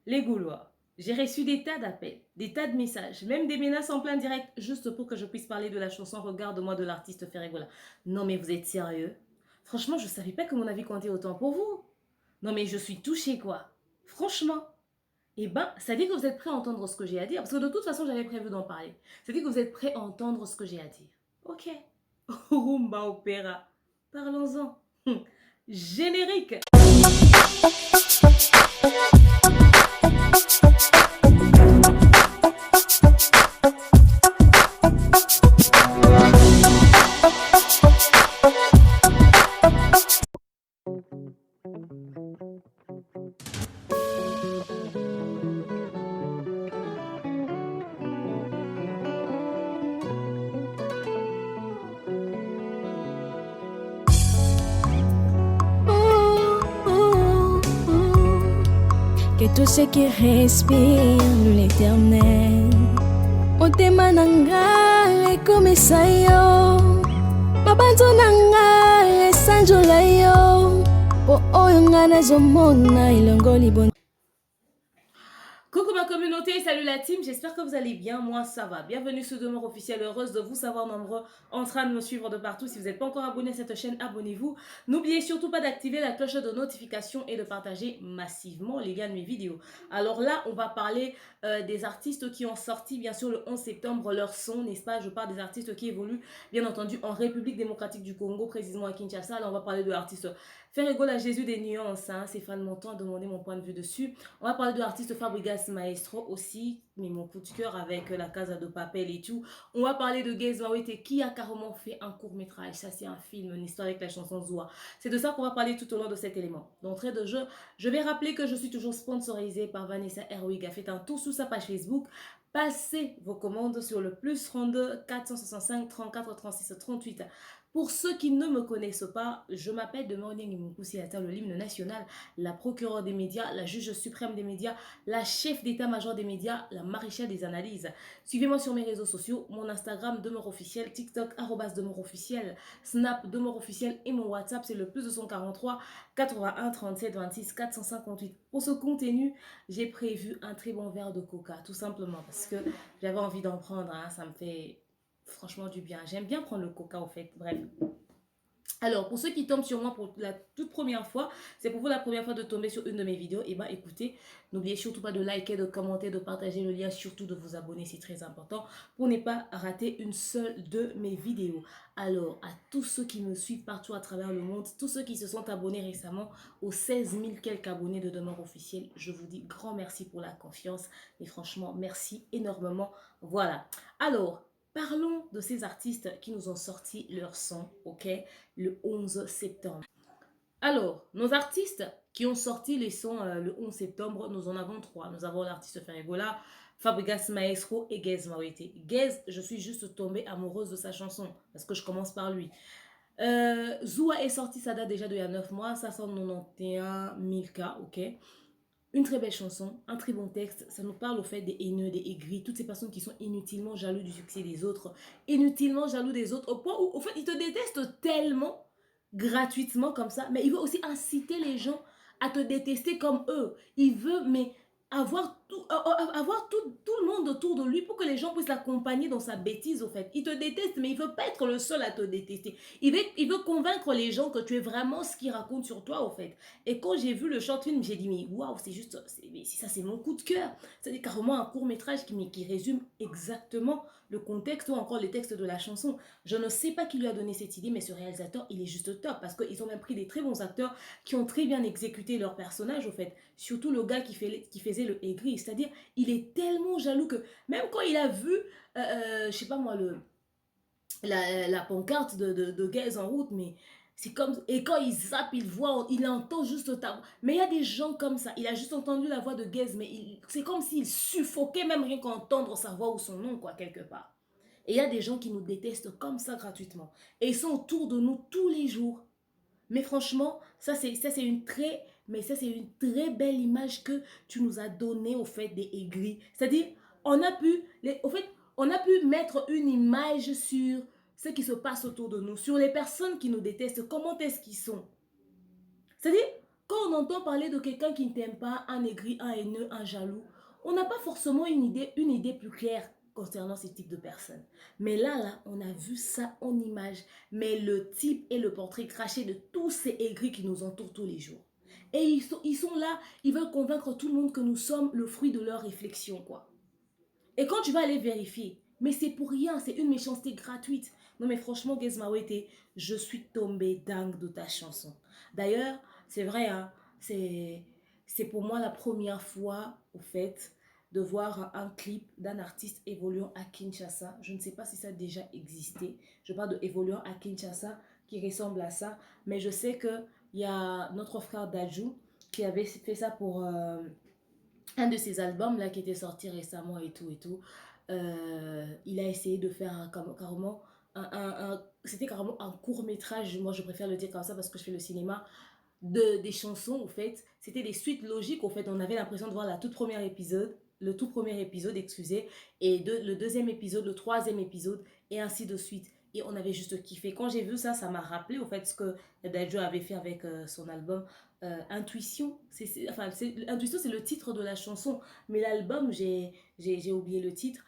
Les Gaulois. J'ai reçu des tas d'appels, des tas de messages, même des menaces en plein direct, juste pour que je puisse parler de la chanson Regarde-moi de l'artiste Ferregola. Non mais vous êtes sérieux? Franchement, je savais pas que mon avis comptait autant pour vous. Non mais je suis touchée quoi. Franchement. Eh ben, ça dit que vous êtes prêt à entendre ce que j'ai à dire, parce que de toute façon, j'avais prévu d'en parler. Ça dit que vous êtes prêt à entendre ce que j'ai à dire. Ok. Rumba opéra. Parlons-en. Générique. Que tout ce qui respire l'éternel motema nanga ekomisa yo mabanzo nanga esanjola yo po oyo nga nazomona elongoli bon. Coucou ma communauté, salut la team, j'espère que vous allez bien, moi ça va. Bienvenue sur Demeure Officielle, heureuse de vous savoir nombreux en train de me suivre de partout. Si vous n'êtes pas encore abonné à cette chaîne, abonnez-vous. N'oubliez surtout pas d'activer la cloche de notification et de partager massivement les liens de mes vidéos. Alors là, on va parler des artistes qui ont sorti bien sûr le 11 septembre leur son, n'est-ce pas? Je parle des artistes qui évoluent bien entendu en République démocratique du Congo, précisément à Kinshasa. Là, on va parler de l'artiste Ferregola Jésus des nuances, hein. Ces fans m'ont tant demandé mon point de vue dessus. On va parler de l'artiste Fabregas Maestro aussi, mais mon coup de cœur avec la Casa de Papel et tout. On va parler de Gez Mawete qui a carrément fait un court métrage. Ça, c'est un film, une histoire avec la chanson Zoua. C'est de ça qu'on va parler tout au long de cet élément. D'entrée de jeu, je vais rappeler que je suis toujours sponsorisée par Vanessa Herwig. Faites un tour sur sa page Facebook. Passez vos commandes sur le plus 32 465 34 36 38. Pour ceux qui ne me connaissent pas, je m'appelle Demeure Onyengi-Munkusi-Ata, le l'hymne national, la procureure des médias, la juge suprême des médias, la chef d'état-major des médias, la maréchale des analyses. Suivez-moi sur mes réseaux sociaux, mon Instagram Demeure Officiel, TikTok Demeure Officiel, Snap Demeure Officiel et mon WhatsApp c'est le plus 243 81 37 26 458. Pour ce contenu, j'ai prévu un très bon verre de coca, tout simplement parce que j'avais envie d'en prendre, hein, ça me fait franchement du bien. J'aime bien prendre le coca au fait, bref. Alors, pour ceux qui tombent sur moi pour la toute première fois, c'est pour vous la première fois de tomber sur une de mes vidéos, et bien écoutez, n'oubliez surtout pas de liker, de commenter, de partager le lien, surtout de vous abonner, c'est très important, pour ne pas rater une seule de mes vidéos. Alors, à tous ceux qui me suivent partout à travers le monde, tous ceux qui se sont abonnés récemment aux 16 000 quelques abonnés de Demeure Officielle, je vous dis grand merci pour la confiance, et franchement, merci énormément. Voilà. Alors, parlons de ces artistes qui nous ont sorti leur son, ok, le 11 septembre. Alors, nos artistes qui ont sorti les sons le 11 septembre, nous en avons trois. Nous avons l'artiste Ferregola, Fabregas Maestro et Gez Mawete. Gez, je suis juste tombée amoureuse de sa chanson parce que je commence par lui. Zoua est sorti, ça date déjà d'il y a 9 mois, 591 000 cas, ok. Une très belle chanson, un très bon texte, ça nous parle au fait des haineux, des aigris, toutes ces personnes qui sont inutilement jaloux du succès des autres, inutilement jaloux des autres, au point où, au fait, ils te détestent tellement, gratuitement comme ça, mais il veut aussi inciter les gens à te détester comme eux. Il veut, mais avoir tout le monde autour de lui pour que les gens puissent l'accompagner dans sa bêtise, au fait. Il te déteste, mais il veut pas être le seul à te détester. Il veut convaincre les gens que tu es vraiment ce qu'il raconte sur toi, au fait. Et quand j'ai vu le short film, j'ai dit, mais waouh, c'est juste, ça c'est mon coup de cœur. C'est carrément un court métrage qui résume exactement le contexte ou encore les textes de la chanson. Je ne sais pas qui lui a donné cette idée, mais ce réalisateur, il est juste top parce qu'ils ont même pris des très bons acteurs qui ont très bien exécuté leur personnage, au fait. Surtout le gars qui faisait le aigri, c'est-à-dire, il est tellement jaloux que même quand il a vu, je sais pas moi, la pancarte de Gaze en route, mais c'est comme, et quand il zappe, il voit, il entend juste ta voix. Mais il y a des gens comme ça, il a juste entendu la voix de Gaze, mais c'est comme s'il suffoquait même rien qu'entendre sa voix ou son nom, quoi, quelque part. Et il y a des gens qui nous détestent comme ça gratuitement. Et ils sont autour de nous tous les jours. Mais franchement, ça c'est une très belle image que tu nous as donnée au fait des aigris. C'est-à-dire, au fait, on a pu mettre une image sur ce qui se passe autour de nous, sur les personnes qui nous détestent, comment est-ce qu'ils sont. C'est-à-dire, quand on entend parler de quelqu'un qui ne t'aime pas, un aigri, un haineux, un jaloux, on n'a pas forcément une idée plus claire concernant ce type de personnes. Mais là, on a vu ça en image. Mais le type est le portrait craché de tous ces aigris qui nous entourent tous les jours. Et ils sont là, ils veulent convaincre tout le monde que nous sommes le fruit de leur réflexion, quoi. Et quand tu vas aller vérifier, mais c'est pour rien, c'est une méchanceté gratuite. Non mais franchement, Gez Mawete, je suis tombée dingue de ta chanson. D'ailleurs, c'est vrai, hein, c'est pour moi la première fois, au fait, de voir un clip d'un artiste évoluant à Kinshasa. Je ne sais pas si ça a déjà existé. Je parle de évoluant à Kinshasa qui ressemble à ça. Mais je sais qu'il y a notre frère Dajou qui avait fait ça pour un de ses albums là qui était sorti récemment et tout et tout. Il a essayé de faire carrément c'était carrément un court métrage, moi je préfère le dire comme ça parce que je fais le cinéma, des chansons au fait. C'était des suites logiques au fait. On avait l'impression de voir le tout premier épisode, excusez, et le deuxième épisode, le troisième épisode, et ainsi de suite. Et on avait juste kiffé. Quand j'ai vu ça, ça m'a rappelé au fait ce que Dadjo avait fait avec son album Intuition. Intuition, c'est le titre de la chanson. Mais l'album, j'ai oublié le titre.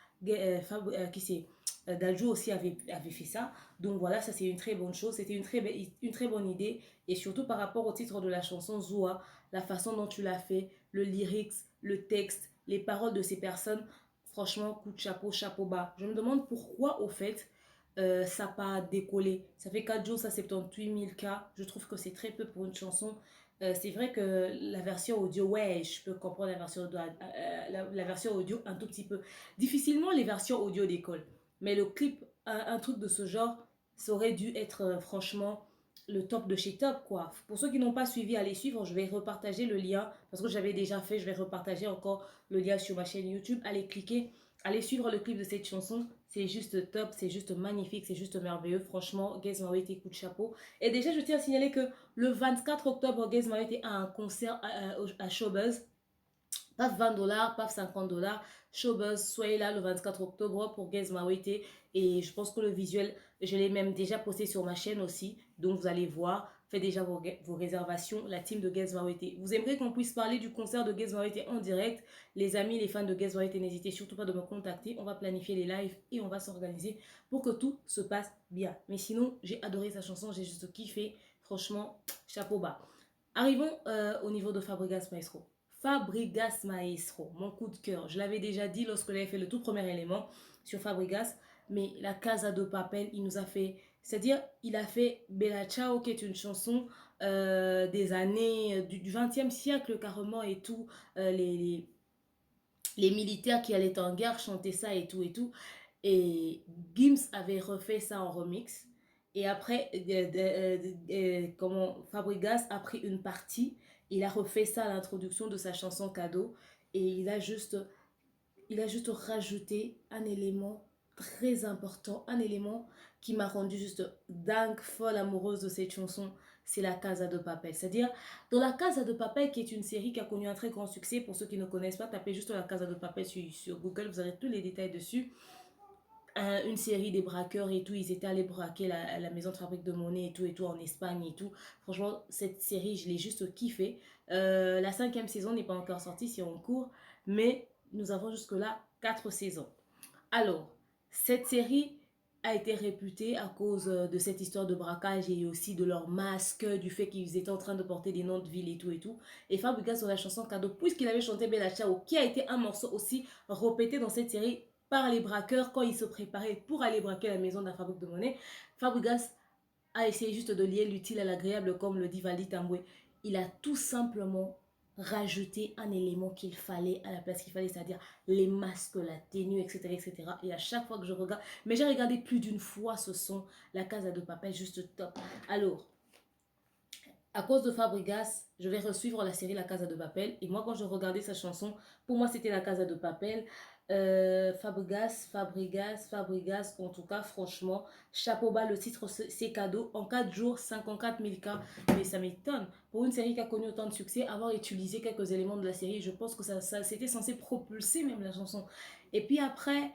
Qui c'est Dadjo aussi avait fait ça. Donc voilà, ça c'est une très bonne chose. C'était une très bonne idée. Et surtout par rapport au titre de la chanson Zoua, la façon dont tu l'as fait, le lyrics, le texte, les paroles de ces personnes, franchement, coup de chapeau, chapeau bas. Je me demande pourquoi, au fait, ça n'a pas décollé. Ça fait 4 jours, ça 78 000 cas. Je trouve que c'est très peu pour une chanson. C'est vrai que la version audio, ouais, je peux comprendre la version audio un tout petit peu. Difficilement les versions audio décollent. Mais le clip, un truc de ce genre, ça aurait dû être franchement le top de chez top, quoi. Pour ceux qui n'ont pas suivi, allez suivre. Je vais repartager le lien parce que j'avais déjà fait. Je vais repartager encore le lien sur ma chaîne YouTube. Allez cliquer. Allez suivre le clip de cette chanson, c'est juste top, c'est juste magnifique, c'est juste merveilleux. Franchement, Gez Mawete, coup de chapeau. Et déjà, je tiens à signaler que le 24 octobre, Gez Mawete a un concert à Showbuzz. Paf 20 dollars, paf 50 dollars. Showbuzz, soyez là le 24 octobre pour Gez Mawete. Et je pense que le visuel, je l'ai même déjà posté sur ma chaîne aussi. Donc vous allez voir, faites déjà vos réservations, la team de Gez Mawete. Vous aimeriez qu'on puisse parler du concert de Gez Mawete en direct? Les amis, les fans de Gez Mawete, n'hésitez surtout pas de me contacter. On va planifier les lives et on va s'organiser pour que tout se passe bien. Mais sinon, j'ai adoré sa chanson, j'ai juste kiffé. Franchement, chapeau bas. Arrivons au niveau de Fabregas Maestro. Fabregas Maestro, mon coup de cœur. Je l'avais déjà dit lorsque j'avais fait le tout premier élément sur Fabregas, mais la Casa de Papel, il nous a fait, c'est-à-dire, il a fait Bella Ciao, qui est une chanson des années du 20e siècle carrément et tout, les militaires qui allaient en guerre chantaient ça et tout et tout. Et Gims avait refait ça en remix. Et après, comment Fabregas a pris une partie, il a refait ça à l'introduction de sa chanson Cadeau. Et il a juste rajouté un élément très important, un élément qui m'a rendu juste dingue, folle, amoureuse de cette chanson, c'est la Casa de Papel. C'est-à-dire, dans la Casa de Papel, qui est une série qui a connu un très grand succès, pour ceux qui ne connaissent pas, tapez juste la Casa de Papel sur Google, vous aurez tous les détails dessus. Une série des braqueurs et tout, ils étaient allés braquer la maison de fabrique de monnaie et tout en Espagne et tout. Franchement, cette série, je l'ai juste kiffé. La 5e saison n'est pas encore sortie, c'est en cours, mais nous avons jusque-là 4 saisons. Alors, cette série a été réputée à cause de cette histoire de braquage et aussi de leur masque, du fait qu'ils étaient en train de porter des noms de villes et tout et tout. Et Fabregas sur la chanson Cadeau, puisqu'il avait chanté Bella Ciao, qui a été un morceau aussi répété dans cette série par les braqueurs quand ils se préparaient pour aller braquer la maison de la fabrique de monnaie. Fabregas a essayé juste de lier l'utile à l'agréable, comme le dit Valdi Tamboué. Il a tout simplement rajouté un élément qu'il fallait à la place qu'il fallait, c'est-à-dire les masques, la tenue, etc., etc. Et à chaque fois que je regarde, mais j'ai regardé plus d'une fois ce son, la Casa de Papel, juste top. Alors, à cause de Fabregas, je vais resuivre la série La Casa de Papel. Et moi, quand je regardais sa chanson, pour moi, c'était La Casa de Papel. Fabregas, en tout cas, franchement, chapeau bas, le titre, c'est cadeau. En 4 jours, 54 000 cas. Mais ça m'étonne. Pour une série qui a connu autant de succès, avoir utilisé quelques éléments de la série, je pense que ça c'était censé propulser même la chanson. Et puis après...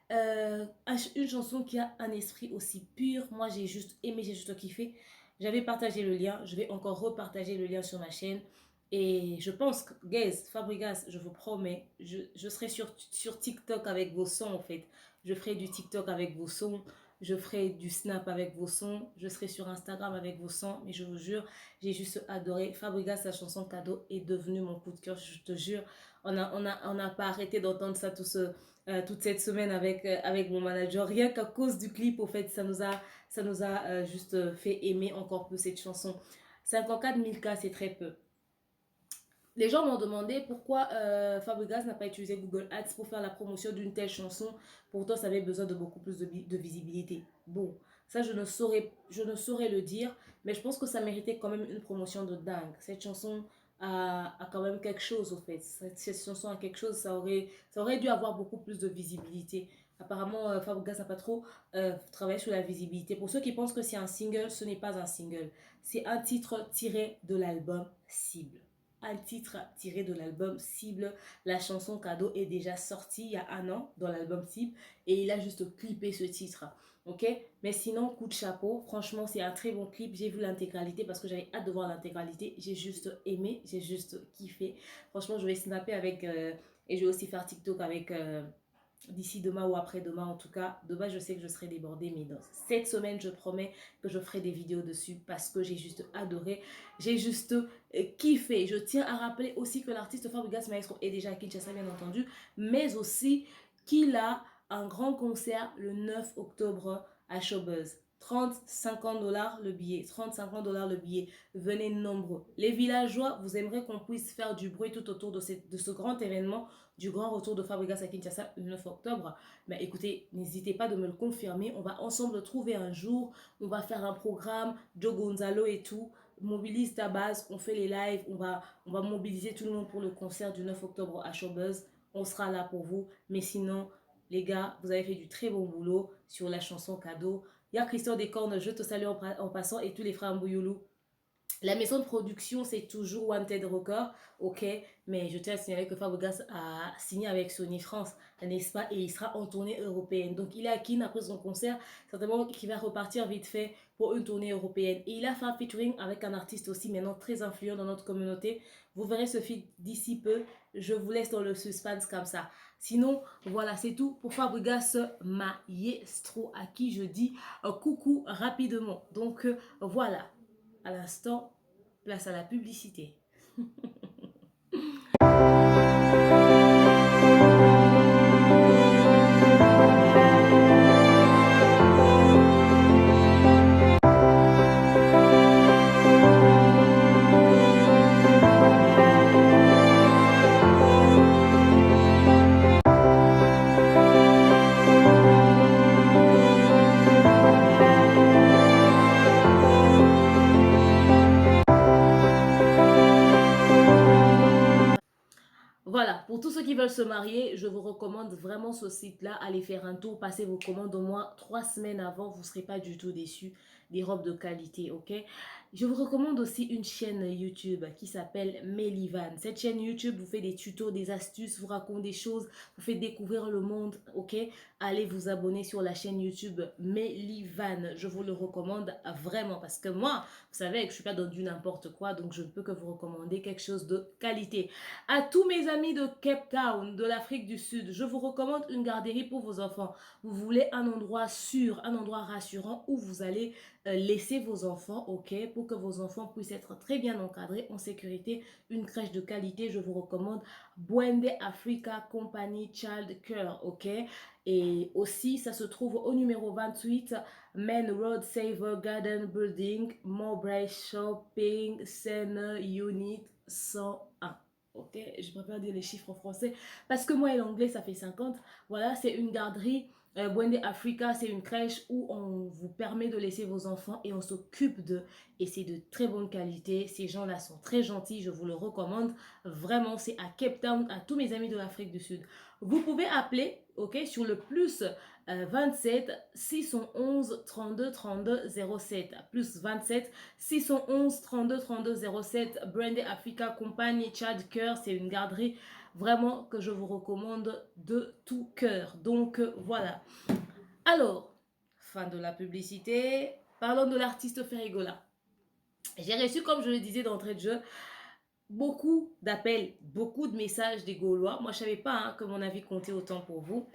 une chanson qui a un esprit aussi pur, moi j'ai juste aimé, j'ai juste kiffé. J'avais partagé le lien, je vais encore repartager le lien sur ma chaîne. Et je pense que, guys, Fabregas, je vous promets, je serai sur TikTok avec vos sons, en fait. Je ferai du TikTok avec vos sons. Je ferai du Snap avec vos sons. Je serai sur Instagram avec vos sons. Mais je vous jure, j'ai juste adoré. Fabregas, sa chanson Cadeau est devenue mon coup de cœur. Je te jure, on n'a pas arrêté d'entendre ça toute cette semaine avec mon manager. Rien qu'à cause du clip, au fait, ça nous a juste fait aimer encore plus cette chanson. 54 000 cas, c'est très peu. Les gens m'ont demandé pourquoi Fabregas n'a pas utilisé Google Ads pour faire la promotion d'une telle chanson. Pourtant, ça avait besoin de beaucoup plus de visibilité. Bon, ça, je ne saurais le dire, mais je pense que ça méritait quand même une promotion de dingue. Cette chanson a quand même quelque chose, au fait. Cette chanson a quelque chose, ça aurait dû avoir beaucoup plus de visibilité. Apparemment, Fabregas n'a pas trop travaillé sur la visibilité. Pour ceux qui pensent que c'est un single, ce n'est pas un single. C'est un titre tiré de l'album Cible, un titre tiré de l'album Cible. La chanson Cadeau est déjà sortie il y a un an dans l'album Cible et il a juste clippé ce titre. Ok, mais sinon, coup de chapeau. Franchement, c'est un très bon clip. J'ai vu l'intégralité parce que j'avais hâte de voir l'intégralité. J'ai juste aimé, j'ai juste kiffé. Franchement, je vais snapper avec et je vais aussi faire TikTok avec d'ici demain ou après-demain. En tout cas, demain, je sais que je serai débordée, mais dans cette semaine, je promets que je ferai des vidéos dessus parce que j'ai juste adoré, j'ai juste kiffé. Je tiens à rappeler aussi que l'artiste Fabregas Maestro est déjà à Kinshasa, bien entendu, mais aussi qu'il a un grand concert le 9 octobre à Showbuzz. 30-50 $ le billet, 30-50 $ le billet. Venez nombreux. Les villageois, vous aimeriez qu'on puisse faire du bruit tout autour de ce grand événement, du grand retour de Fabregas à Kinshasa le 9 octobre. Mais écoutez, n'hésitez pas de me le confirmer. On va ensemble trouver un jour. On va faire un programme. Joe Gonzalo et tout. Mobilise ta base. On fait les lives. On va mobiliser tout le monde pour le concert du 9 octobre à Showbuzz. On sera là pour vous. Mais sinon, les gars, vous avez fait du très bon boulot sur la chanson Cadeau. Il y a Christian Descornes, je te salue en passant, et tous les frères Mbouyoulou. La maison de production, c'est toujours Wanted Record, ok, mais je tiens à signaler que Fabregas a signé avec Sony France, n'est-ce pas, et il sera en tournée européenne. Donc il est à Kin après son concert, certainement qu'il va repartir vite fait pour une tournée européenne. Et il a fait un featuring avec un artiste aussi maintenant très influent dans notre communauté. Vous verrez ce feat d'ici peu, je vous laisse dans le suspense comme ça. Sinon, voilà, c'est tout pour Fabregas Maestro, à qui je dis coucou rapidement. Donc voilà, à l'instant, place à la publicité. Voilà, pour tous ceux qui veulent se marier, je vous recommande vraiment ce site-là. Allez faire un tour, passez vos commandes au moins 3 semaines avant, vous ne serez pas du tout déçus. Des robes de qualité, ok? Je vous recommande aussi une chaîne YouTube qui s'appelle Melivan. Cette chaîne YouTube vous fait des tutos, des astuces, vous raconte des choses, vous fait découvrir le monde, ok? Allez vous abonner sur la chaîne YouTube Melivan. Je vous le recommande vraiment parce que moi, vous savez que je ne suis pas dans du n'importe quoi, donc je ne peux que vous recommander quelque chose de qualité. À tous mes amis de Cape Town, de l'Afrique du Sud, je vous recommande une garderie pour vos enfants. Vous voulez un endroit sûr, un endroit rassurant où vous allez laisser vos enfants, ok, pour que vos enfants puissent être très bien encadrés, en sécurité, une crèche de qualité. Je vous recommande Bwende Africa Company Child Care, ok. Et aussi, ça se trouve au numéro 28, Main Road Saver Garden Building, Mowbray Shopping Center Unit 101. Ok, je préfère dire les chiffres en français parce que moi et l'anglais ça fait 50. Voilà, c'est une garderie. Bwende Africa, c'est une crèche où on vous permet de laisser vos enfants et on s'occupe d'eux. Et c'est de très bonne qualité. Ces gens-là sont très gentils, je vous le recommande. Vraiment, c'est à Cape Town, à tous mes amis de l'Afrique du Sud. Vous pouvez appeler, ok, sur le plus 27 611 32 32 07. Plus 27 611 32 32 07. Bwende Africa Company Child Care, c'est une garderie vraiment que je vous recommande de tout cœur. Donc voilà. Alors, fin de la publicité. Parlons de l'artiste Ferrigola. J'ai reçu, comme je le disais d'entrée de jeu, beaucoup d'appels, beaucoup de messages des Gaulois. Moi, je ne savais pas hein, que mon avis comptait autant pour vous.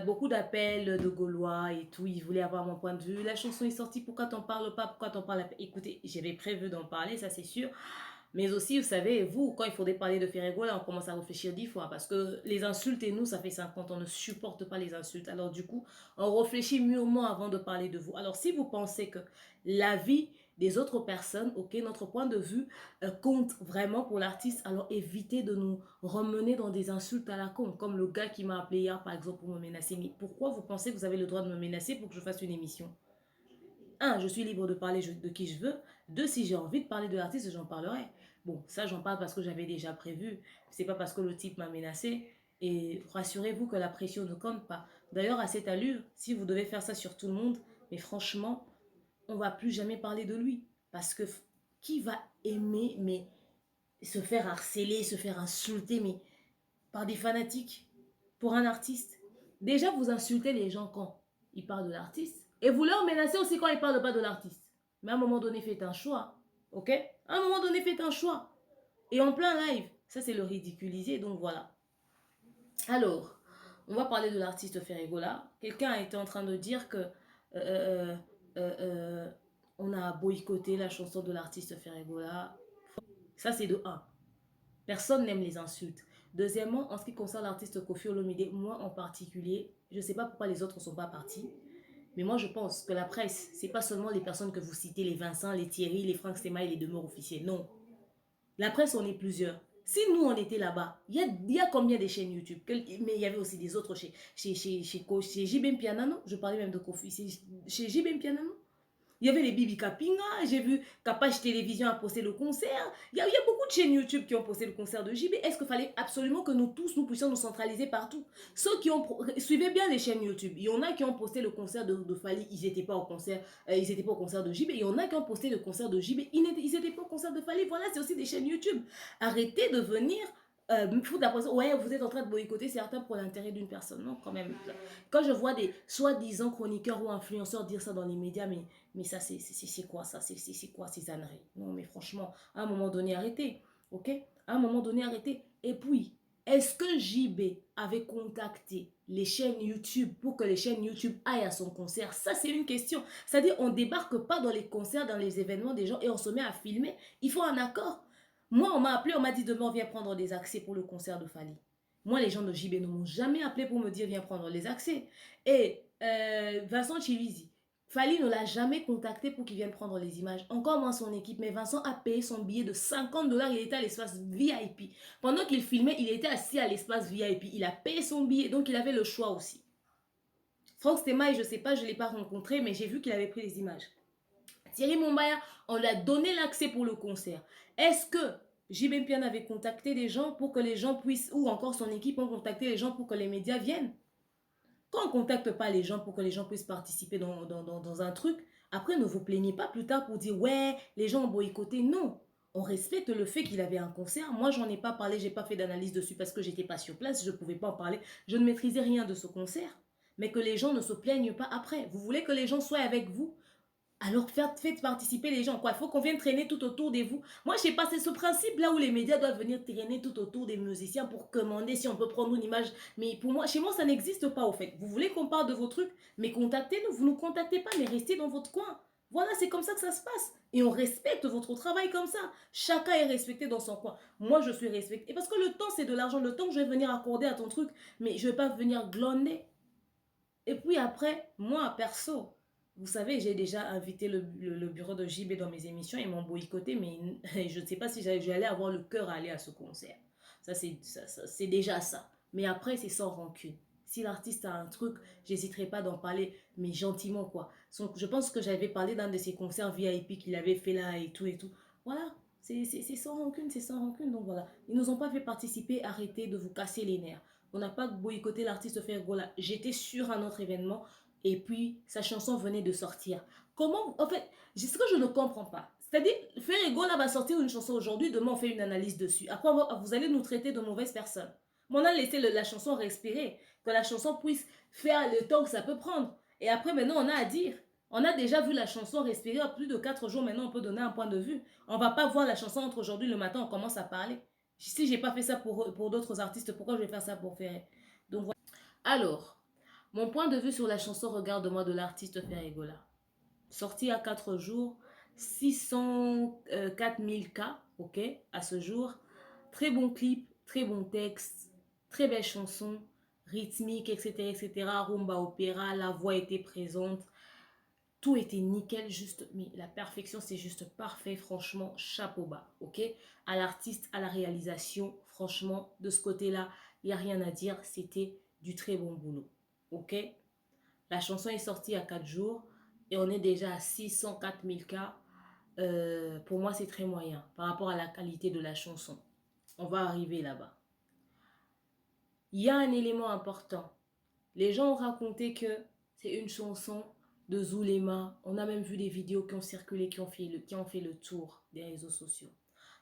Beaucoup d'appels de Gaulois et tout. Ils voulaient avoir mon point de vue. La chanson est sortie. Pourquoi t'en parles pas? Pourquoi t'en parles? Écoutez, j'avais prévu d'en parler, ça c'est sûr. Mais aussi, vous savez, vous, quand il faudrait parler de Ferregola, on commence à réfléchir 10 fois. Parce que les insultes et nous, ça fait 50 ans, on ne supporte pas les insultes. Alors du coup, on réfléchit mûrement avant de parler de vous. Alors si vous pensez que la vie des autres personnes, ok, notre point de vue compte vraiment pour l'artiste, alors évitez de nous remener dans des insultes à la con, comme le gars qui m'a appelé hier par exemple pour me menacer. Mais pourquoi vous pensez que vous avez le droit de me menacer pour que je fasse une émission? Un, je suis libre de parler de qui je veux. Deux, si j'ai envie de parler de l'artiste, j'en parlerai. Bon, ça j'en parle parce que j'avais déjà prévu. C'est pas parce que le type m'a menacé. Et rassurez-vous que la pression ne compte pas. D'ailleurs, à cette allure, si vous devez faire ça sur tout le monde, mais franchement, on va plus jamais parler de lui. Parce que qui va aimer mais se faire harceler, se faire insulter mais par des fanatiques pour un artiste? Déjà, vous insultez les gens quand ils parlent de l'artiste et vous leur menacez aussi quand ils ne parlent pas de l'artiste. Mais à un moment donné, faites un choix. Ok? À un moment donné, faites un choix. Et en plein live, ça c'est le ridiculiser, donc voilà. Alors, on va parler de l'artiste Ferregola. Quelqu'un a été en train de dire que on a boycotté la chanson de l'artiste Ferregola. Ça, c'est de 1. Personne n'aime les insultes. Deuxièmement, en ce qui concerne l'artiste Koffi Olomide, moi en particulier, je ne sais pas pourquoi les autres ne sont pas partis, mais moi je pense que la presse, c'est pas seulement les personnes que vous citez, les Vincent, les Thierry, les Franck Stéma et les demeures officielles. Non. La presse, on est plusieurs. Si nous, on était là-bas, il y a combien de chaînes YouTube? Mais il y avait aussi des autres chez JB Pianano. Je parlais même de Kofi. Chez JB Pianano. Il y avait les Bibi Kapinga, j'ai vu Kapage Télévision a posté le concert. Il y a beaucoup de chaînes YouTube qui ont posté le concert de JB. Est-ce qu'il fallait absolument que nous tous, nous puissions nous centraliser partout? Ceux qui ont... Suivez bien les chaînes YouTube. Il y en a qui ont posté le concert de Fali, ils n'étaient pas au concert, ils n'étaient pas au concert de JB. Il y en a qui ont posté le concert de JB, ils n'étaient pas au concert de Fali. Voilà, c'est aussi des chaînes YouTube. Arrêtez de venir foutre la pression. Ouais, vous êtes en train de boycotter certains pour l'intérêt d'une personne. Non, quand même. Quand je vois des soi-disant chroniqueurs ou influenceurs dire ça dans les médias, mais ça, c'est quoi ça? C'est quoi ces âneries? Non, mais franchement, à un moment donné, arrêtez. Ok? À un moment donné, arrêtez. Et puis, est-ce que JB avait contacté les chaînes YouTube pour que les chaînes YouTube aillent à son concert? Ça, c'est une question. C'est-à-dire, on ne débarque pas dans les concerts, dans les événements des gens et on se met à filmer. Il faut un accord. Moi, on m'a appelé, on m'a dit demain, viens prendre des accès pour le concert de Fali. Moi, les gens de JB ne m'ont jamais appelé pour me dire viens prendre les accès. Et Vincent Chivizi, Fali ne l'a jamais contacté pour qu'il vienne prendre les images. Encore moins son équipe. Mais Vincent a payé son billet de 50 $. Il était à l'espace VIP. Pendant qu'il filmait, il était assis à l'espace VIP. Il a payé son billet. Donc, il avait le choix aussi. Franck Stéma, je ne sais pas, je ne l'ai pas rencontré, mais j'ai vu qu'il avait pris les images. Thierry Mombaya, on lui a donné l'accès pour le concert. Est-ce que JB Pian avait contacté des gens pour que les gens puissent, ou encore son équipe ont contacté les gens pour que les médias viennent? Quand on ne contacte pas les gens pour que les gens puissent participer dans un truc, après ne vous plaignez pas plus tard pour dire ouais, les gens ont boycotté. Non, on respecte le fait qu'il avait un concert. Moi, j'en ai pas parlé, j'ai pas fait d'analyse dessus parce que j'étais pas sur place, je pouvais pas en parler. Je ne maîtrisais rien de ce concert. Mais que les gens ne se plaignent pas après. Vous voulez que les gens soient avec vous? Alors faites participer les gens. Quoi. Il faut qu'on vienne traîner tout autour de vous. Moi, je sais pas, c'est ce principe-là où les médias doivent venir traîner tout autour des musiciens pour commander si on peut prendre une image. Mais pour moi, chez moi, ça n'existe pas au fait. Vous voulez qu'on parle de vos trucs, mais contactez-nous. Vous ne nous contactez pas, mais restez dans votre coin. Voilà, c'est comme ça que ça se passe. Et on respecte votre travail comme ça. Chacun est respecté dans son coin. Moi, je suis respectée. Et parce que le temps, c'est de l'argent. Le temps que je vais venir accorder à ton truc, mais je ne vais pas venir glander. Et puis après, moi, perso, vous savez, j'ai déjà invité le bureau de JB dans mes émissions. Ils m'ont boycotté, mais je ne sais pas si j'allais avoir le cœur à aller à ce concert. Ça, c'est déjà ça. Mais après, c'est sans rancune. Si l'artiste a un truc, j'hésiterai pas d'en parler, mais gentiment, quoi. Je pense que j'avais parlé d'un de ses concerts VIP qu'il avait fait là et tout et tout. Voilà, c'est sans rancune, c'est sans rancune. Donc voilà, ils nous ont pas fait participer, arrêtez de vous casser les nerfs. On n'a pas boycotté l'artiste Ferregola. J'étais sur un autre événement et puis sa chanson venait de sortir. Comment, en fait, c'est ce que je ne comprends pas. C'est-à-dire, Ferregola va sortir une chanson aujourd'hui, demain on fait une analyse dessus. Après, vous allez nous traiter de mauvaises personnes. Mais on a laissé la chanson respirer, que la chanson puisse faire le temps que ça peut prendre. Et après, maintenant, on a à dire. On a déjà vu la chanson respirer à plus de 4 jours. Maintenant, on peut donner un point de vue. On ne va pas voir la chanson entre aujourd'hui et le matin, on commence à parler. Si je n'ai pas fait ça pour d'autres artistes, pourquoi je vais faire ça pour Ferré? Donc voilà. Alors, mon point de vue sur la chanson Regarde-moi de l'artiste Ferregola. Sorti à 4 jours, 604 000 cas, ok, à ce jour. Très bon clip, très bon texte, très belle chanson, rythmique, etc., etc. Rumba opéra, la voix était présente. Tout était nickel, juste, mais la perfection, c'est juste parfait, franchement, chapeau bas, ok? À l'artiste, à la réalisation, franchement, de ce côté-là, il n'y a rien à dire, c'était du très bon boulot, ok? La chanson est sortie à 4 jours et on est déjà à 604 000 cas. Pour moi, c'est très moyen par rapport à la qualité de la chanson. On va arriver là-bas. Il y a un élément important. Les gens ont raconté que c'est une chanson de Zulema. On a même vu des vidéos qui ont circulé, qui ont fait le tour des réseaux sociaux.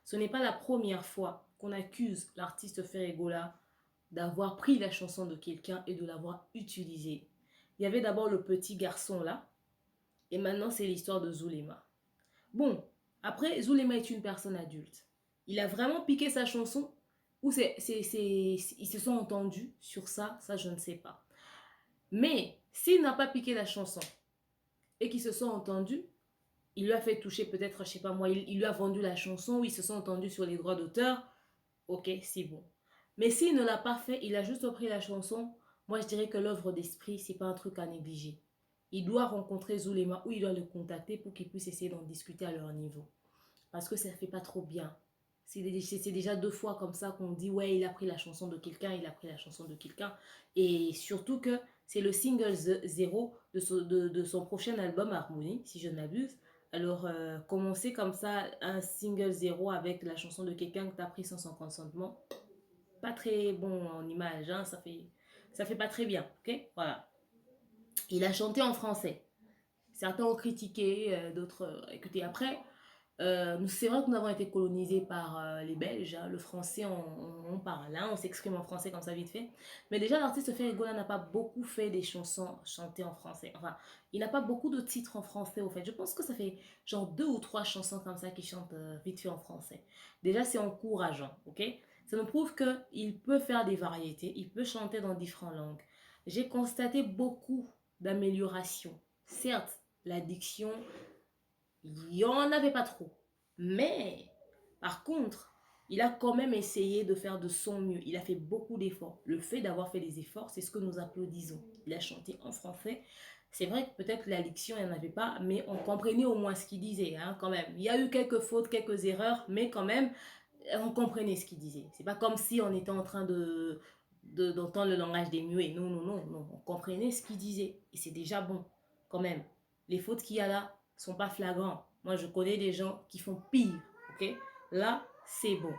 Ce n'est pas la première fois qu'on accuse l'artiste Ferregola d'avoir pris la chanson de quelqu'un et de l'avoir utilisée. Il y avait d'abord le petit garçon là, et maintenant c'est l'histoire de Zulema. Bon, après, Zulema est une personne adulte. Il a vraiment piqué sa chanson ou ils se sont entendus sur ça, ça je ne sais pas. Mais s'il n'a pas piqué la chanson et qu'ils se sont entendus, il lui a fait toucher peut-être, je sais pas moi, il lui a vendu la chanson ou ils se sont entendus sur les droits d'auteur, ok, c'est bon. Mais s'il ne l'a pas fait, il a juste pris la chanson, moi je dirais que l'œuvre d'esprit, c'est pas un truc à négliger. Il doit rencontrer Zulema ou il doit le contacter pour qu'il puisse essayer d'en discuter à leur niveau. Parce que ça ne fait pas trop bien. C'est déjà 2 fois comme ça qu'on dit ouais, il a pris la chanson de quelqu'un, il a pris la chanson de quelqu'un. Et surtout que c'est le single 0 de son prochain album Harmonie, si je ne m'abuse. Alors, commencer comme ça un single 0 avec la chanson de quelqu'un que tu as pris sans son consentement, pas très bon en image, hein, ça fait pas très bien, ok? Voilà. Il a chanté en français. Certains ont critiqué, d'autres écoutez. Après, c'est vrai que nous avons été colonisés par les Belges. Hein, le français, on parle, hein, on s'exprime en français comme ça vite fait. Mais déjà, l'artiste Ferregola n'a pas beaucoup fait des chansons chantées en français. Enfin, il n'a pas beaucoup de titres en français, au fait. Je pense que ça fait genre 2 ou 3 chansons comme ça qu'il chante vite fait en français. Déjà, c'est encourageant, ok? Ça nous prouve qu'il peut faire des variétés, il peut chanter dans différentes langues. J'ai constaté beaucoup d'améliorations. Certes, la diction, il n'y en avait pas trop. Mais, par contre, il a quand même essayé de faire de son mieux. Il a fait beaucoup d'efforts. Le fait d'avoir fait des efforts, c'est ce que nous applaudissons. Il a chanté en français. C'est vrai que peut-être la diction, il n'y en avait pas, mais on comprenait au moins ce qu'il disait, hein, quand même. Il y a eu quelques fautes, quelques erreurs, mais quand même, on comprenait ce qu'il disait. C'est pas comme si on était en train d'entendre le langage des muets. Non, non, non, non. On comprenait ce qu'il disait. Et c'est déjà bon, quand même. Les fautes qu'il y a là sont pas flagrantes. Moi, je connais des gens qui font pire, ok? Là, c'est bon,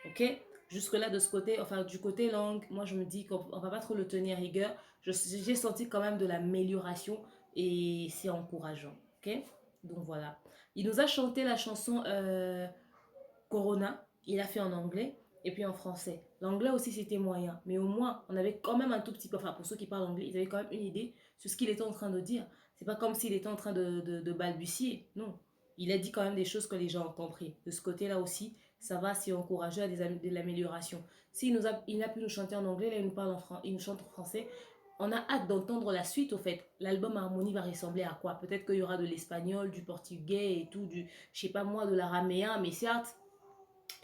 ok? Jusque-là, de ce côté, enfin, du côté langue, moi, je me dis qu'on va pas trop le tenir rigueur. J'ai senti quand même de l'amélioration et c'est encourageant, ok? Donc, voilà. Il nous a chanté la chanson Corona. Il a fait en anglais et puis en français. L'anglais aussi, c'était moyen. Mais au moins, on avait quand même un tout petit peu, enfin, pour ceux qui parlent anglais, ils avaient quand même une idée sur ce qu'il était en train de dire. C'est pas comme s'il était en train de balbutier. Non. Il a dit quand même des choses que les gens ont compris. De ce côté-là aussi, ça va, c'est encouragé à de l'amélioration. Il a pu nous chanter en anglais, là, il nous chante en français. On a hâte d'entendre la suite, au fait. L'album Harmonie va ressembler à quoi? Peut-être qu'il y aura de l'espagnol, du portugais et tout, je sais pas moi, de l'araméen, mais certes,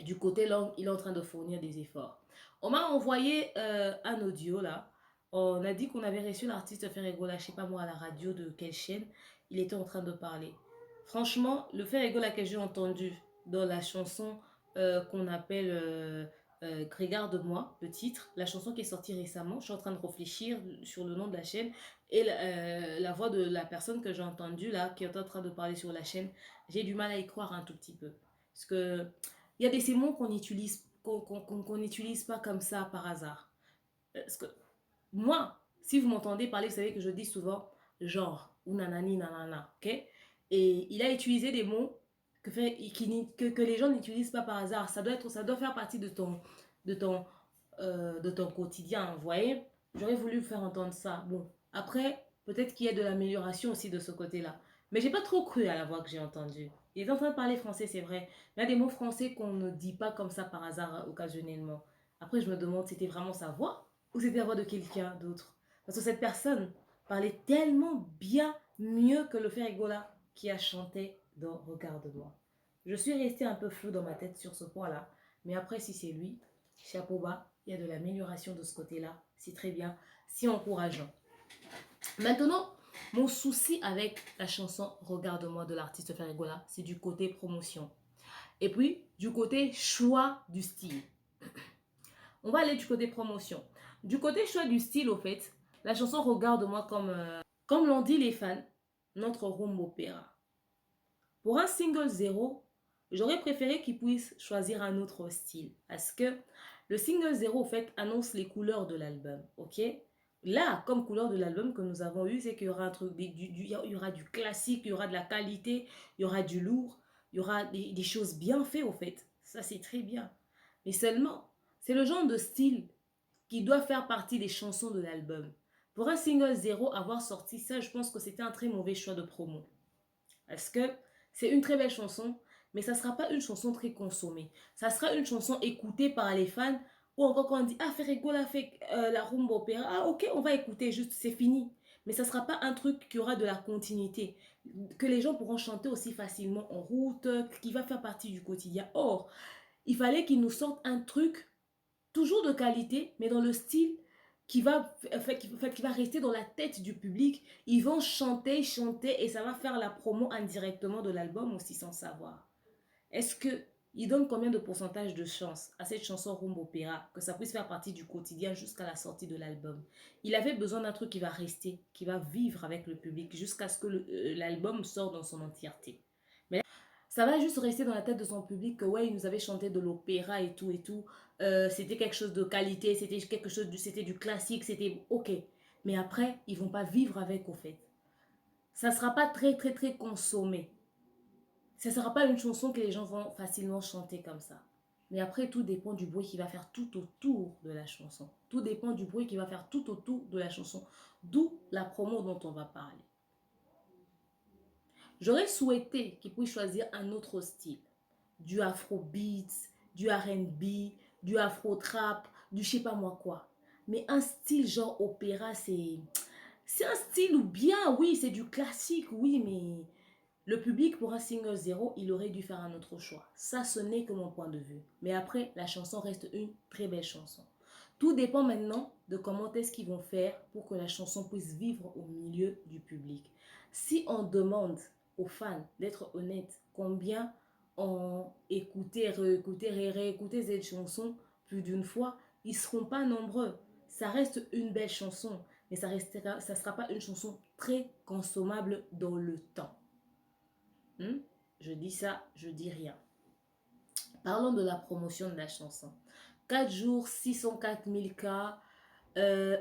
du côté langue, il est en train de fournir des efforts. On m'a envoyé un audio là. On a dit qu'on avait reçu l'artiste Ferregola, je sais pas moi, à la radio de quelle chaîne. Il était en train de parler. Franchement, le Ferregola que j'ai entendu dans la chanson qu'on appelle Regarde-moi, le titre, la chanson qui est sortie récemment, je suis en train de réfléchir sur le nom de la chaîne et la voix de la personne que j'ai entendue là, qui est en train de parler sur la chaîne, j'ai du mal à y croire un tout petit peu. Parce que il y a ces mots qu'on utilise, qu'on n'utilise pas comme ça par hasard. Parce que moi, si vous m'entendez parler, vous savez que je dis souvent genre ou nanani nanana, ok? Et il a utilisé des mots que les gens n'utilisent pas par hasard. Ça doit faire partie de ton quotidien, vous voyez? J'aurais voulu vous faire entendre ça. Bon, après, Peut-être qu'il y a de l'amélioration aussi de ce côté-là. Mais j'ai pas trop cru à la voix que j'ai entendue. Il est en train de parler français, c'est vrai. Mais il y a des mots français qu'on ne dit pas comme ça par hasard, occasionnellement. Après, je me demande si c'était vraiment sa voix ou c'était la voix de quelqu'un d'autre. Parce que cette personne parlait tellement bien mieux que le Ferrigola qui a chanté dans Regarde-moi. Je suis restée un peu floue dans ma tête sur ce point-là. Mais après, si c'est lui, chapeau bas, il y a de l'amélioration de ce côté-là. C'est très bien, c'est encourageant. Maintenant, mon souci avec la chanson Regarde-moi de l'artiste Ferrigola, c'est du côté promotion. Et puis, du côté choix du style. On va aller du côté promotion. Du côté choix du style, au fait, la chanson Regarde-moi comme l'ont dit les fans, notre rumba opéra. Pour un single zéro, j'aurais préféré qu'ils puissent choisir un autre style. Parce que le single zéro, au fait, annonce les couleurs de l'album. Ok? Là, comme couleur de l'album que nous avons eu, c'est qu'il y aura un truc, il y aura du classique, il y aura de la qualité, il y aura du lourd, il y aura des choses bien faites, au fait. Ça, c'est très bien. Mais seulement, c'est le genre de style qui doit faire partie des chansons de l'album. Pour un single zéro, avoir sorti ça, je pense que c'était un très mauvais choix de promo. Parce que c'est une très belle chanson, mais ça ne sera pas une chanson très consommée. Ça sera une chanson écoutée par les fans, ou encore quand on dit « Ah, Ferrigola fait la rumba opéra », ah ok, on va écouter, juste c'est fini. Mais ça ne sera pas un truc qui aura de la continuité, que les gens pourront chanter aussi facilement en route, qui va faire partie du quotidien. Or, il fallait qu'ils nous sortent un truc toujours de qualité, mais dans le style qui va rester dans la tête du public. Ils vont chanter, chanter, et ça va faire la promo indirectement de l'album aussi sans savoir. Est-ce que il donne combien de pourcentage de chance à cette chanson Rumba Opéra que ça puisse faire partie du quotidien jusqu'à la sortie de l'album? Il avait besoin d'un truc qui va rester, qui va vivre avec le public jusqu'à ce que l'album sorte dans son entièreté. Mais ça va juste rester dans la tête de son public que ouais, il nous avait chanté de l'opéra et tout et tout. C'était quelque chose de qualité, c'était quelque chose c'était du classique, c'était ok. Mais après, ils vont pas vivre avec au fait. Ça sera pas très très très consommé. Ça sera pas une chanson que les gens vont facilement chanter comme ça. Mais après, tout dépend du bruit qui va faire tout autour de la chanson. Tout dépend du bruit qui va faire tout autour de la chanson. D'où la promo dont on va parler. J'aurais souhaité qu'ils puissent choisir un autre style. Du afrobeat, du R&B, du afro-trap, du je sais pas moi quoi. Mais un style genre opéra, c'est un style ou bien, oui, c'est du classique, oui, mais le public pour un single zéro, il aurait dû faire un autre choix. Ça, ce n'est que mon point de vue. Mais après, la chanson reste une très belle chanson. Tout dépend maintenant de comment est-ce qu'ils vont faire pour que la chanson puisse vivre au milieu du public. Si on demande aux fans d'être honnêtes, combien ont écouté, réécouté, réécouté cette chanson plus d'une fois, ils ne seront pas nombreux. Ça reste une belle chanson, mais ça ne sera pas une chanson très consommable dans le temps. Je dis ça, je dis rien. Parlons de la promotion de la chanson. 4 jours, 604 000 cas.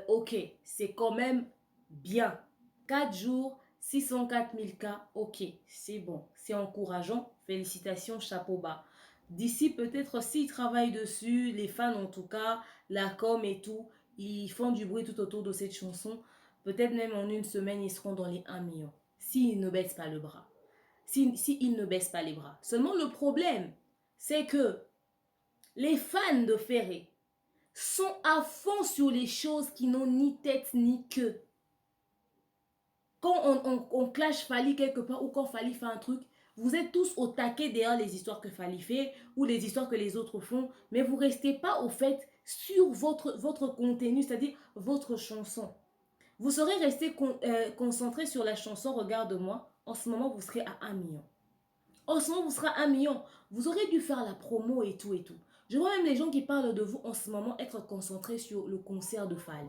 Ok, c'est quand même bien. 4 jours, 604 000 cas. Ok, c'est bon. C'est encourageant. Félicitations, chapeau bas. D'ici peut-être s'ils travaillent dessus, les fans en tout cas, la com et tout, ils font du bruit tout autour de cette chanson. Peut-être même en une semaine, ils seront dans les 1 million. S'ils ne baissent pas le bras. S'ils ne baissent pas les bras. Seulement le problème, c'est que les fans de Ferré sont à fond sur les choses qui n'ont ni tête ni queue. Quand on clash Fally quelque part ou quand Fally fait un truc, vous êtes tous au taquet derrière les histoires que Fally fait ou les histoires que les autres font, mais vous ne restez pas au fait sur votre contenu, c'est-à-dire votre chanson. Vous serez resté concentré sur la chanson Regarde-moi. En ce moment, vous serez à 1 million. En ce moment, vous serez à 1 million. Vous aurez dû faire la promo et tout et tout. Je vois même les gens qui parlent de vous en ce moment être concentrés sur le concert de Fally.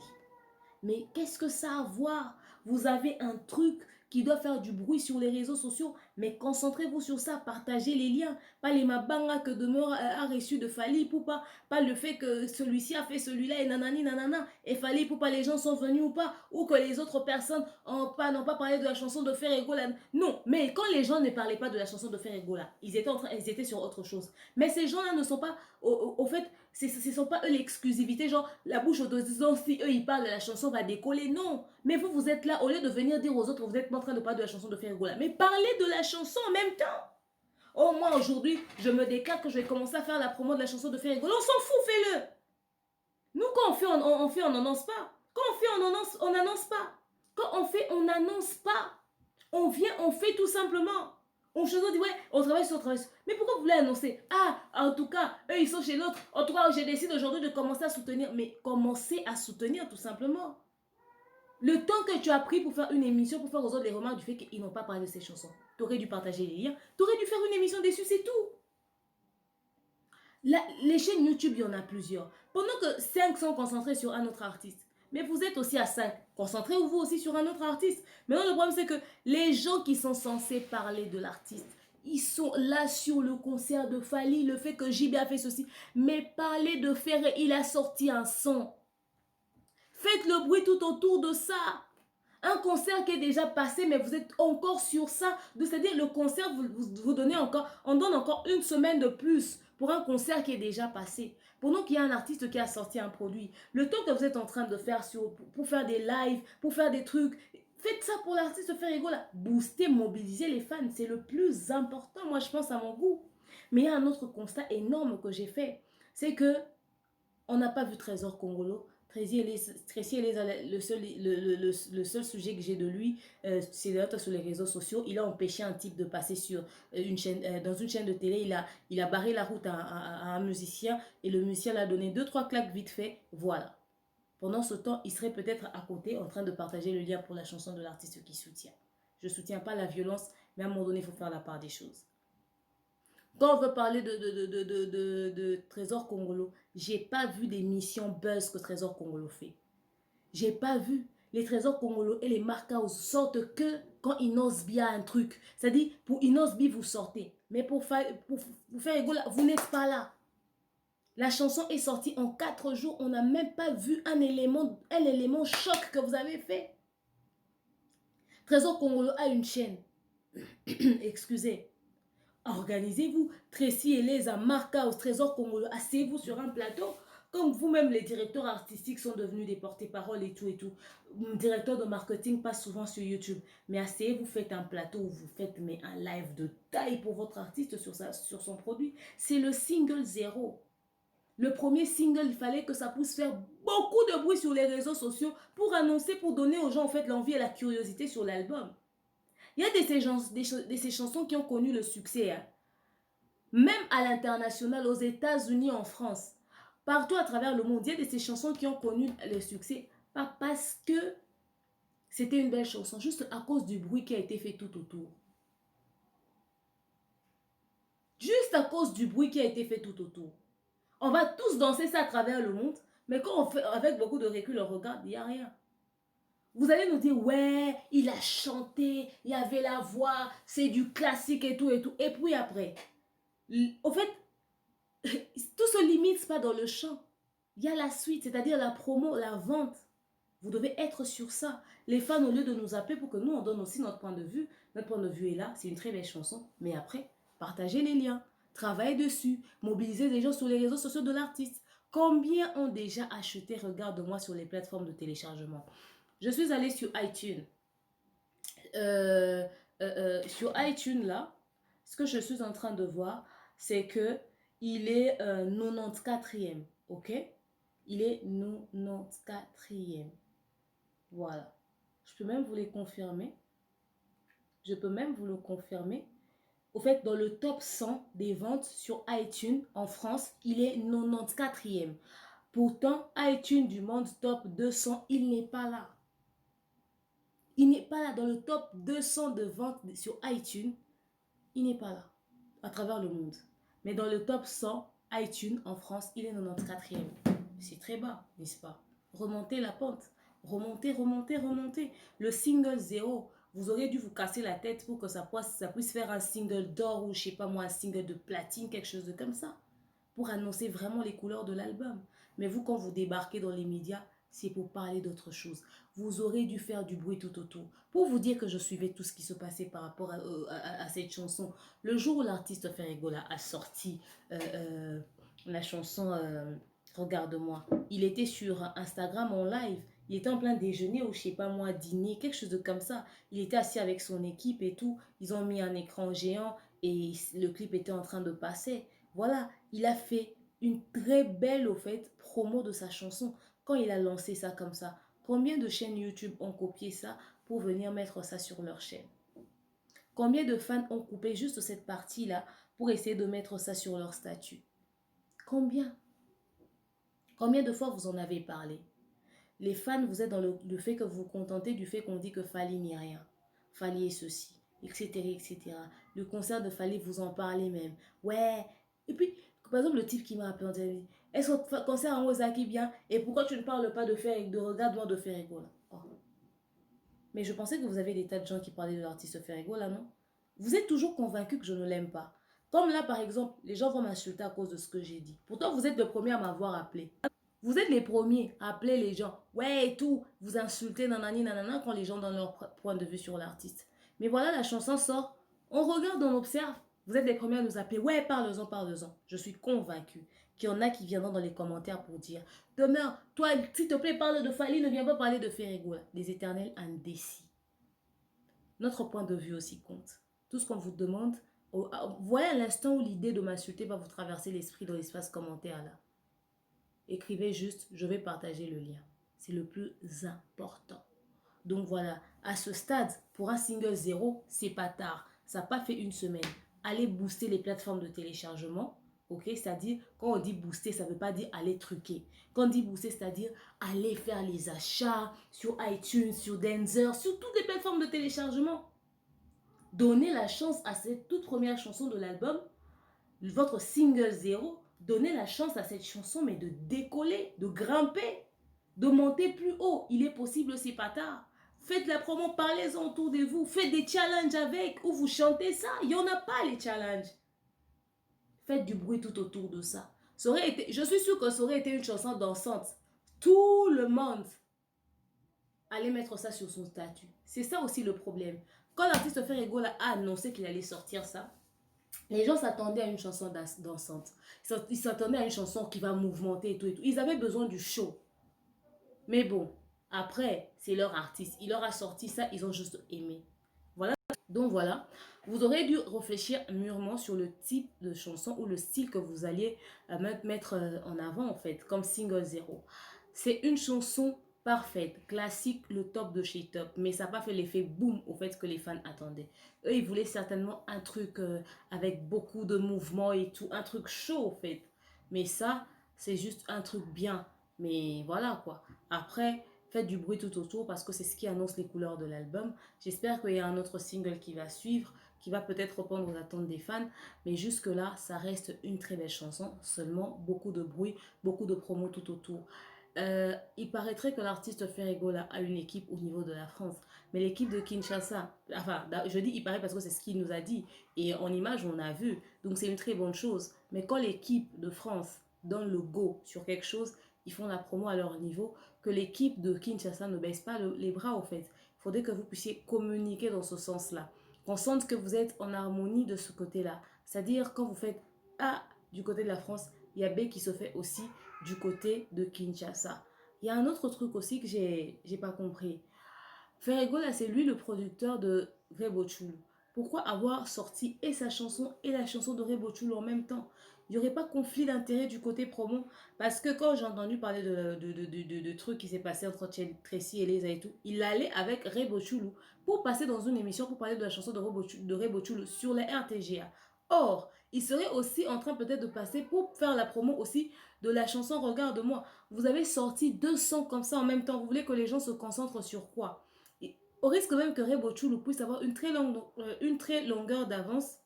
Mais qu'est-ce que ça a à voir? Vous avez un truc qui doit faire du bruit sur les réseaux sociaux. Mais concentrez-vous sur ça, partagez les liens. Pas les mabanga que demeure a reçu de Fally Ipupa, pas le fait que celui-ci a fait celui-là et nanani nanana, et Fally Ipupa, les gens sont venus ou pas, ou que les autres personnes n'ont pas parlé de la chanson de Ferego là. Non, mais quand les gens ne parlaient pas de la chanson de Ferego là, ils étaient sur autre chose. Mais ces gens-là ne sont pas, au fait, ce ne sont pas eux l'exclusivité, genre la bouche autorisant si eux ils parlent de la chanson va décoller, non. Mais vous êtes là, au lieu de venir dire aux autres, vous êtes en train de parler de la chanson de Ferego là, mais parlez de la chanson en même temps. Oh, moi aujourd'hui, je me déclare que je vais commencer à faire la promo de la chanson de Ferego. On s'en fout, fais-le. Nous, quand on fait, on n'annonce pas. Quand on fait, on n'annonce pas. Quand on fait, on n'annonce pas. On vient, on fait tout simplement. On choisit, on dit, ouais, on travaille sur, Mais pourquoi vous voulez annoncer? Ah, en tout cas, eux, ils sont chez l'autre. En tout cas, j'ai décidé aujourd'hui de commencer à soutenir. Mais commencer à soutenir, tout simplement. Le temps que tu as pris pour faire une émission, pour faire aux autres les remarques du fait qu'ils n'ont pas parlé de ces chansons. Tu aurais dû partager les liens. Tu aurais dû faire une émission dessus, c'est tout. Les chaînes YouTube, il y en a plusieurs. Pendant que 5 sont concentrés sur un autre artiste, mais vous êtes aussi à 5. Concentrez-vous aussi sur un autre artiste. Maintenant, le problème, c'est que les gens qui sont censés parler de l'artiste, ils sont là sur le concert de Fally, le fait que JB a fait ceci. Mais parler de Ferré, il a sorti un son. Faites le bruit tout autour de ça. Un concert qui est déjà passé, mais vous êtes encore sur ça. C'est-à-dire, le concert, vous donnez encore, on donne encore une semaine de plus pour un concert qui est déjà passé. Pendant qu'il y a un artiste qui a sorti un produit, le temps que vous êtes en train de faire pour faire des lives, pour faire des trucs, faites ça pour l'artiste Ferrego là. Booster, mobiliser les fans, c'est le plus important, moi je pense à mon goût. Mais il y a un autre constat énorme que j'ai fait, c'est que on n'a pas vu Trésor Congolo. Tracy Ellis, le seul sujet que j'ai de lui, c'est d'être sur les réseaux sociaux. Il a empêché un type de passer sur une chaîne, dans une chaîne de télé. Il a barré la route à un musicien et le musicien l'a donné 2-3 claques vite fait. Voilà. Pendant ce temps, il serait peut-être à côté en train de partager le lien pour la chanson de l'artiste qu'il soutient. Je ne soutiens pas la violence, mais à un moment donné, il faut faire la part des choses. Quand on veut parler de Trésor Congolo, j'ai pas vu des missions buzz que Trésor Congolo fait. J'ai pas vu. Les Trésors Congolo et les Marcaos sortent que quand Inos bien un truc. C'est-à-dire, pour Inos B, vous sortez. Mais pour faire Ego, vous n'êtes pas là. La chanson est sortie en 4 jours. On n'a même pas vu un élément choc que vous avez fait. Trésor Congolo a une chaîne. Excusez. Organisez-vous. Tracy et les Marca au Trésor Congolo. Asseyez-vous sur un plateau. Comme vous-même, les directeurs artistiques sont devenus des porte-paroles et tout et tout. Directeur de marketing passe souvent sur YouTube. Mais asseyez-vous, faites un plateau où vous faites un live de taille pour votre artiste sur son produit. C'est le single 0. Le premier single, il fallait que ça puisse faire beaucoup de bruit sur les réseaux sociaux pour annoncer, pour donner aux gens en fait l'envie et la curiosité sur l'album. Il y a de ces chansons qui ont connu le succès. Hein. Même à l'international, aux États-Unis, en France. Partout à travers le monde, il y a de ces chansons qui ont connu le succès. Pas parce que c'était une belle chanson, juste à cause du bruit qui a été fait tout autour. Juste à cause du bruit qui a été fait tout autour. On va tous danser ça à travers le monde, mais quand on fait avec beaucoup de recul, on regarde, il n'y a rien. Vous allez nous dire, ouais, il a chanté, il y avait la voix, c'est du classique et tout et tout. Et puis après, au fait, tout se limite pas dans le chant. Il y a la suite, c'est-à-dire la promo, la vente. Vous devez être sur ça. Les fans, au lieu de nous appeler pour que nous, on donne aussi notre point de vue est là, c'est une très belle chanson. Mais après, partagez les liens, travaillez dessus, mobilisez les gens sur les réseaux sociaux de l'artiste. Combien ont déjà acheté, regarde-moi, sur les plateformes de téléchargement. Je suis allée sur iTunes. Sur iTunes, là, ce que je suis en train de voir, c'est que il est 94e, ok? Il est 94e. Voilà. Je peux même vous les confirmer. Je peux même vous le confirmer. Au fait, dans le top 100 des ventes sur iTunes en France, il est 94e. Pourtant, iTunes du monde top 200, il n'est pas là. Il n'est pas là dans le top 200 de ventes sur iTunes. Il n'est pas là à travers le monde. Mais dans le top 100 iTunes en France, il est 94e. C'est très bas, n'est-ce pas? Remontez la pente. Remontez, remontez, remontez. Le single 0, Vous auriez dû vous casser la tête pour que ça puisse faire un single d'or ou je sais pas moi, un single de platine, quelque chose de comme ça. Pour annoncer vraiment les couleurs de l'album. Mais vous, quand vous débarquez dans les médias, c'est pour parler d'autre chose. Vous aurez dû faire du bruit tout autour. Pour vous dire que je suivais tout ce qui se passait par rapport à cette chanson. Le jour où l'artiste Ferregola a sorti la chanson Regarde-moi, il était sur Instagram en live. Il était en plein déjeuner ou je sais pas moi, dîner, quelque chose de comme ça. Il était assis avec son équipe et tout. Ils ont mis un écran géant et le clip était en train de passer. Voilà, il a fait une très belle, au fait, promo de sa chanson quand il a lancé ça comme ça. Combien de chaînes YouTube ont copié ça pour venir mettre ça sur leur chaîne? Combien de fans ont coupé juste cette partie-là pour essayer de mettre ça sur leur statut? Combien? Combien de fois vous en avez parlé? Les fans, vous êtes dans le fait que vous vous contentez du fait qu'on dit que Fally n'est rien. Fally est ceci, etc., etc. Le concert de Fally, vous en parlez même. Ouais. Et puis, par exemple, le type qui m'a appelé, est-ce que le concert en Ozaki bien? Et pourquoi tu ne parles pas de Regarde-moi de Ferrego là? Oh. Mais je pensais que vous avez des tas de gens qui parlaient de l'artiste Ferrego là, non? Vous êtes toujours convaincu que je ne l'aime pas. Comme là, par exemple, les gens vont m'insulter à cause de ce que j'ai dit. Pourtant, vous êtes le premier à m'avoir appelé. Vous êtes les premiers à appeler les gens. Ouais, et tout. Vous insultez nanani nanana quand les gens donnent leur point de vue sur l'artiste. Mais voilà, la chanson sort. On regarde, on observe. Vous êtes les premiers à nous appeler. Ouais, parle-en, parle-en. Je suis convaincue qu'il y en a qui viendront dans les commentaires pour dire Demain, toi, s'il te plaît, parle de Fally, ne viens pas parler de Ferrego. Les éternels indécis. Notre point de vue aussi compte. Tout ce qu'on vous demande, voyez à l'instant où l'idée de m'insulter va vous traverser l'esprit dans l'espace commentaire là. Écrivez juste, je vais partager le lien. C'est le plus important. Donc voilà, à ce stade, pour un single 0, c'est pas tard. Ça n'a pas fait une semaine. Allez booster les plateformes de téléchargement. Ok, c'est-à-dire, quand on dit booster, ça ne veut pas dire aller truquer. Quand on dit booster, c'est-à-dire aller faire les achats sur iTunes, sur Deezer, sur toutes les plateformes de téléchargement. Donnez la chance à cette toute première chanson de l'album, votre single 0, donnez la chance à cette chanson, mais de décoller, de grimper, de monter plus haut. Il est possible, c'est pas tard. Faites la promo, parlez-en autour de vous. Faites des challenges avec, où vous chantez ça. Il n'y en a pas, les challenges. Faites du bruit tout autour de ça. Ça aurait été, je suis sûre que ça aurait été une chanson dansante. Tout le monde allait mettre ça sur son statut. C'est ça aussi le problème. Quand l'artiste Ferrego a annoncé qu'il allait sortir ça, les gens s'attendaient à une chanson dansante. Ils s'attendaient à une chanson qui va mouvementer et tout, et tout. Ils avaient besoin du show. Mais bon, après, c'est leur artiste. Il leur a sorti ça, ils ont juste aimé. Voilà. Donc voilà, vous aurez dû réfléchir mûrement sur le type de chanson ou le style que vous alliez mettre en avant en fait, comme single 0. C'est une chanson parfaite, classique, le top de chez top, mais ça n'a pas fait l'effet boom au fait que les fans attendaient. Eux, ils voulaient certainement un truc avec beaucoup de mouvements et tout, un truc chaud au fait. Mais ça, c'est juste un truc bien. Mais voilà quoi. Après, faites du bruit tout autour parce que c'est ce qui annonce les couleurs de l'album. J'espère qu'il y a un autre single qui va suivre, qui va peut-être répondre aux attentes des fans. Mais jusque-là, ça reste une très belle chanson. Seulement, beaucoup de bruit, beaucoup de promos tout autour. Il paraîtrait que l'artiste Ferrego a une équipe au niveau de la France. Mais l'équipe de Kinshasa, enfin, je dis il paraît parce que c'est ce qu'il nous a dit. Et en image, on a vu. Donc c'est une très bonne chose. Mais quand l'équipe de France donne le go sur quelque chose, ils font la promo à leur niveau, que l'équipe de Kinshasa ne baisse pas les bras au fait. Il faudrait que vous puissiez communiquer dans ce sens-là. Qu'on sente que vous êtes en harmonie de ce côté-là. C'est-à-dire quand vous faites A du côté de la France, il y a B qui se fait aussi du côté de Kinshasa. Il y a un autre truc aussi que j'ai pas compris. Ferrego, là, c'est lui le producteur de Rebochulu. Pourquoi avoir sorti et sa chanson et la chanson de Rebochulu en même temps? Il n'y aurait pas conflit d'intérêt du côté promo? Parce que quand j'ai entendu parler de trucs qui s'est passé entre Tracy et Lisa et tout, il allait avec Rebochulu pour passer dans une émission pour parler de la chanson de Rebochulu sur la RTGA. Or, il serait aussi en train peut-être de passer pour faire la promo aussi de la chanson Regarde-moi. Vous avez sorti 200 comme ça en même temps. Vous voulez que les gens se concentrent sur quoi? Au risque même que Rebochulu puisse avoir une très longueur d'avance,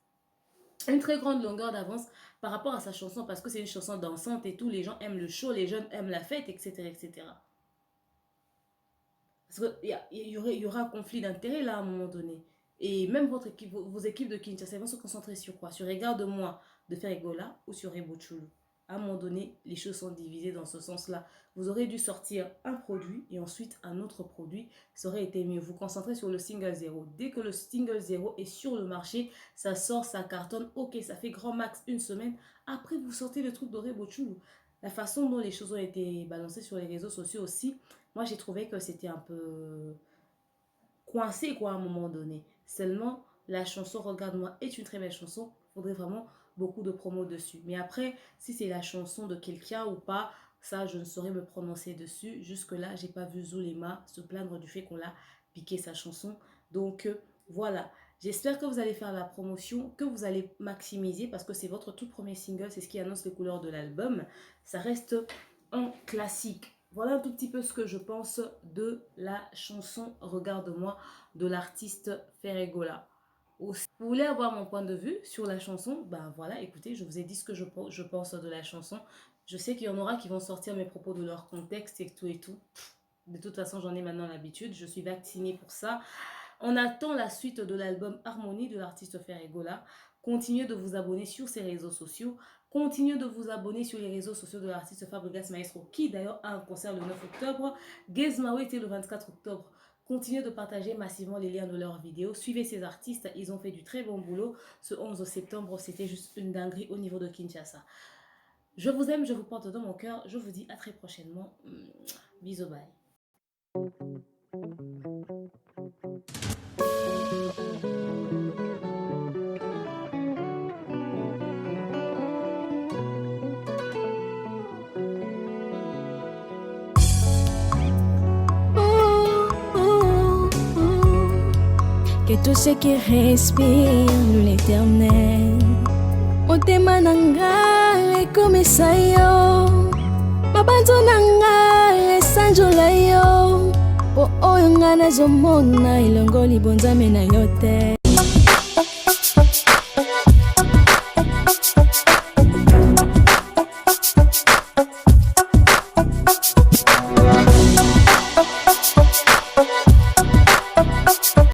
une très grande longueur d'avance par rapport à sa chanson, parce que c'est une chanson dansante et tout, les gens aiment le show, les jeunes aiment la fête, etc., etc. Parce qu'il y aura un conflit d'intérêts là à un moment donné. Et même votre équipe, vos équipes de Kinshasa vont se concentrer sur quoi? Sur Regarde-moi de Ferregola ou sur Ebochulu. À un moment donné, les choses sont divisées dans ce sens-là. Vous aurez dû sortir un produit et ensuite un autre produit. Ça aurait été mieux. Vous concentrez sur le single 0. Dès que le single 0 est sur le marché, ça sort, ça cartonne. Ok, ça fait grand max une semaine. Après, vous sortez le truc d'Orebochulu. La façon dont les choses ont été balancées sur les réseaux sociaux aussi, moi j'ai trouvé que c'était un peu coincé quoi à un moment donné. Seulement, la chanson Regarde-moi est une très belle chanson. Il faudrait vraiment beaucoup de promos dessus. Mais après, si c'est la chanson de quelqu'un ou pas, ça, je ne saurais me prononcer dessus. Jusque-là, j'ai pas vu Zulema se plaindre du fait qu'on l'a piqué sa chanson. Donc, voilà. J'espère que vous allez faire la promotion, que vous allez maximiser parce que c'est votre tout premier single, c'est ce qui annonce les couleurs de l'album. Ça reste un classique. Voilà un tout petit peu ce que je pense de la chanson Regarde-moi de l'artiste Ferregola. Vous voulez avoir mon point de vue sur la chanson? Ben voilà, écoutez, je vous ai dit ce que je pense de la chanson. Je sais qu'il y en aura qui vont sortir mes propos de leur contexte et tout et tout. De toute façon, j'en ai maintenant l'habitude. Je suis vaccinée pour ça. On attend la suite de l'album Harmonie de l'artiste Ferregola. Continuez de vous abonner sur ses réseaux sociaux. Continuez de vous abonner sur les réseaux sociaux de l'artiste Fabregas Maestro, qui d'ailleurs a un concert le 9 octobre. Gizmawe était le 24 octobre. Continuez de partager massivement les liens de leurs vidéos. Suivez ces artistes, ils ont fait du très bon boulot. Ce 11 septembre, c'était juste une dinguerie au niveau de Kinshasa. Je vous aime, je vous porte dans mon cœur. Je vous dis à très prochainement. Bisous, bye. Que tout ce qui respire loue l'Éternel. Motema nanga ekomisa yo, mabanzo nanga esanjola yo, po oyo nga nazomona elongo libonzame na yo te.